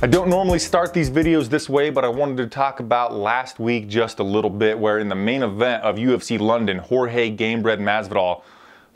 I don't normally start these videos this way, but I wanted to talk about last week just a little bit, where in the main event of UFC London, Jorge Gamebred Masvidal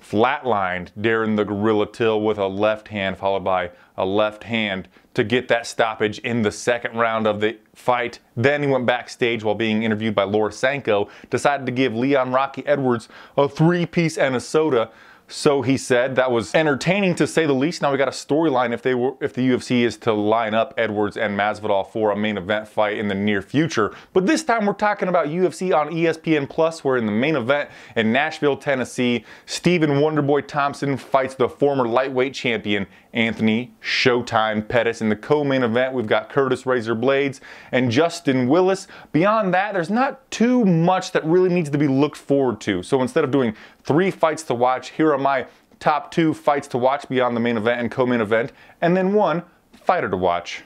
flatlined Darren the Gorilla Till with a left hand followed by a left hand to get that stoppage in the second round of the fight. Then he went backstage while being interviewed by Laura Sanko, decided to give Leon Rocky Edwards a 3-piece and a soda. So he said that was entertaining to say the least. Now we got a storyline if the UFC is to line up Edwards and Masvidal for a main event fight in the near future. But this time we're talking about UFC on ESPN Plus, where in the main event in Nashville, Tennessee, Stephen Wonderboy Thompson fights the former lightweight champion Anthony Showtime Pettis. In the co-main event, we've got Curtis Razor Blaydes and Justin Willis. Beyond that, there's not too much that really needs to be looked forward to. So instead of doing 3 fights to watch, here are my top 2 fights to watch beyond the main event and co-main event, and then 1 fighter to watch.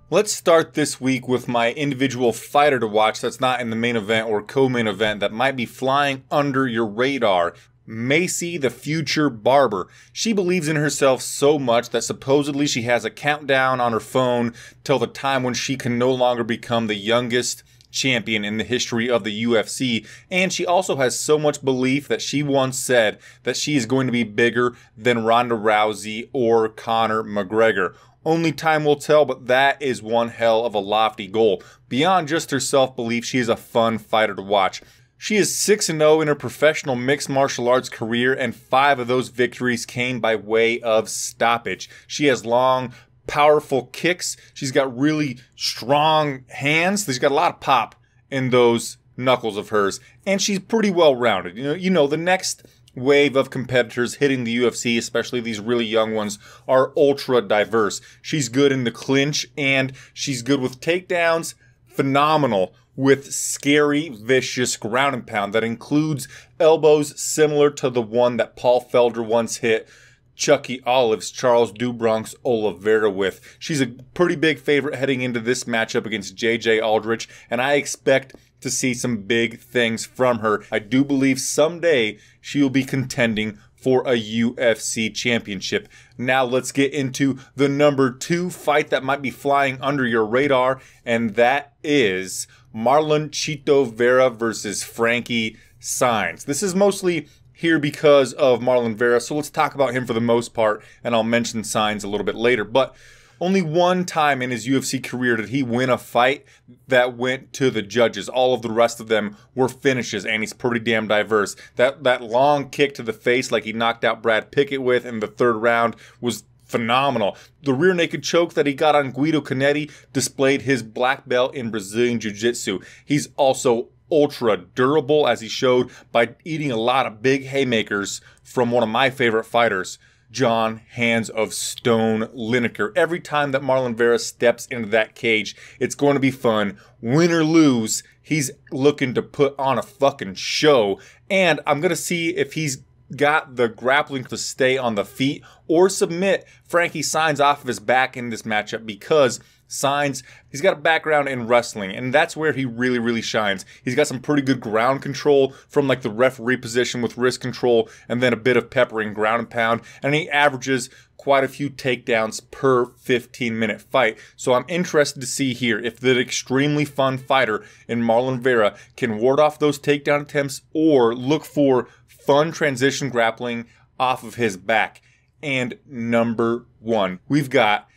Let's start this week with my individual fighter to watch that's not in the main event or co-main event that might be flying under your radar. Macy the Future Barber. She believes in herself so much that supposedly she has a countdown on her phone till the time when she can no longer become the youngest champion in the history of the UFC, and she also has so much belief that she once said that she is going to be bigger than Ronda Rousey or Conor McGregor. Only time will tell, but that is one hell of a lofty goal. Beyond just her self-belief, she is a fun fighter to watch. She is 6-0 in her professional mixed martial arts career, and 5 of those victories came by way of stoppage. She has long, powerful kicks. She's got really strong hands. She's got a lot of pop in those knuckles of hers, and she's pretty well rounded. You know, the next wave of competitors hitting the UFC, especially these really young ones, are ultra diverse. She's good in the clinch, and she's good with takedowns. Phenomenal with scary, vicious ground and pound that includes elbows similar to the one that Paul Felder once hit Chucky Olive's Charles do Bronx Oliveira with. She's a pretty big favorite heading into this matchup against JJ Aldrich, and I expect to see some big things from her. I do believe someday she will be contending for a UFC championship. Now let's get into the number 2 fight that might be flying under your radar, and that is Marlon Chito Vera versus Frankie Saenz. This is mostly here because of Marlon Vera, so let's talk about him for the most part, and I'll mention Saenz a little bit later. But only one time in his UFC career did he win a fight that went to the judges. All of the rest of them were finishes, and he's pretty damn diverse. That long kick to the face like he knocked out Brad Pickett with in the 3rd round was phenomenal. The rear naked choke that he got on Guido Canetti displayed his black belt in Brazilian Jiu-Jitsu. He's also ultra durable, as he showed by eating a lot of big haymakers from one of my favorite fighters, John Hands of Stone Lineker. Every time that Marlon Vera steps into that cage, it's going to be fun. Win or lose, he's looking to put on a fucking show. And I'm going to see if he's got the grappling to stay on the feet or submit Frankie Saenz off of his back in this matchup, because Saenz, he's got a background in wrestling, and that's where he really, really shines. He's got some pretty good ground control from like the referee position with wrist control, and then a bit of peppering ground and pound, and he averages quite a few takedowns per 15-minute fight. So I'm interested to see here if the extremely fun fighter in Marlon Vera can ward off those takedown attempts or look for fun transition grappling off of his back. And number 1, we've got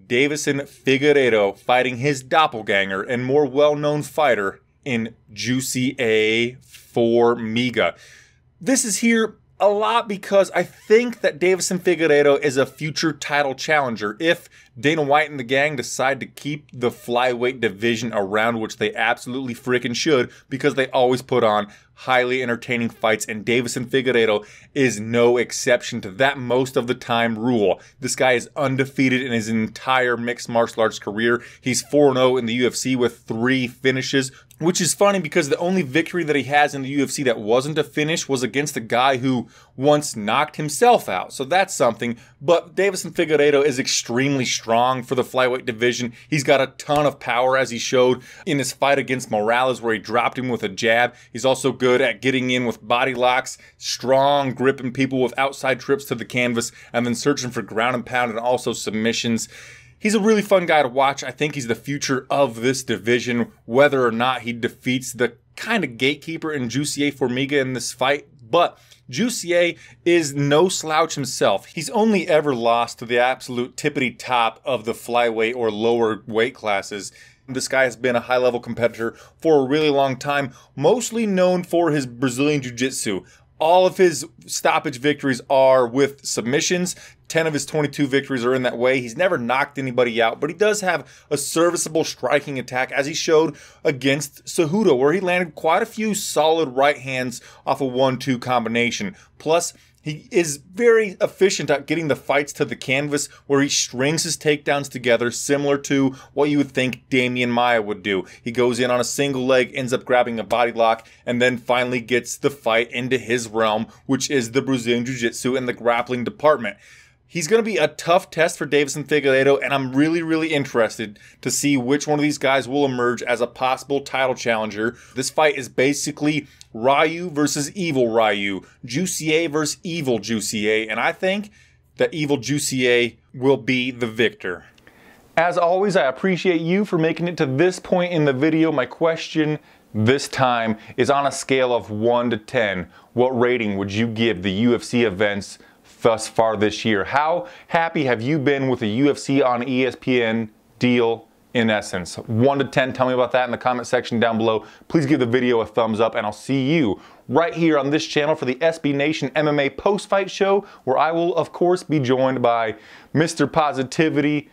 Davison Figueiredo fighting his doppelganger and more well-known fighter in Juicy A Formiga. This is here a lot because I think that Davison Figueiredo is a future title challenger if Dana White and the gang decide to keep the flyweight division around, which they absolutely freaking should, because they always put on highly entertaining fights, and Davison Figueiredo is no exception to that most of the time rule. This guy is undefeated in his entire mixed martial arts career. He's 4-0 in the UFC with 3 finishes, Which is funny because the only victory that he has in the UFC that wasn't a finish was against a guy who once knocked himself out. So that's something. But Deiveson Figueiredo is extremely strong for the flyweight division. He's got a ton of power, as he showed in his fight against Morales, where he dropped him with a jab. He's also good at getting in with body locks, strong gripping people with outside trips to the canvas, and then searching for ground and pound and also submissions. He's a really fun guy to watch. I think he's the future of this division, whether or not he defeats the kind of gatekeeper in Jussier Formiga in this fight. But Jussier is no slouch himself. He's only ever lost to the absolute tippity top of the flyweight or lower weight classes. This guy has been a high-level competitor for a really long time, mostly known for his Brazilian Jiu-Jitsu. All of his stoppage victories are with submissions. 10 of his 22 victories are in that way. He's never knocked anybody out, but he does have a serviceable striking attack, as he showed against Cejudo, where he landed quite a few solid right hands off a 1-2 combination. Plus, he is very efficient at getting the fights to the canvas, where he strings his takedowns together, similar to what you would think Damian Maia would do. He goes in on a single leg, ends up grabbing a body lock, and then finally gets the fight into his realm, which is the Brazilian Jiu-Jitsu and the grappling department. He's going to be a tough test for Deiveson Figueiredo, and I'm really interested to see which one of these guys will emerge as a possible title challenger. This fight is basically Ryu versus evil Ryu, Jussier versus evil Jussier, and I think that evil Jussier will be the victor. As always, I appreciate you for making it to this point in the video. My question this time is on a scale of 1 to 10. What rating would you give the UFC events thus far this year? How happy have you been with the UFC on ESPN deal in essence? 1 to 10, tell me about that in the comment section down below. Please give the video a thumbs up, and I'll see you right here on this channel for the SB Nation MMA post-fight show, where I will, of course, be joined by Mr. Positivity,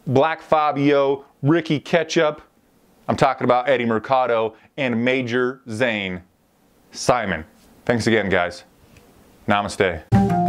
Black Fabio, Ricky Ketchup. I'm talking about Eddie Mercado and Major Zane Simon. Thanks again, guys. Namaste.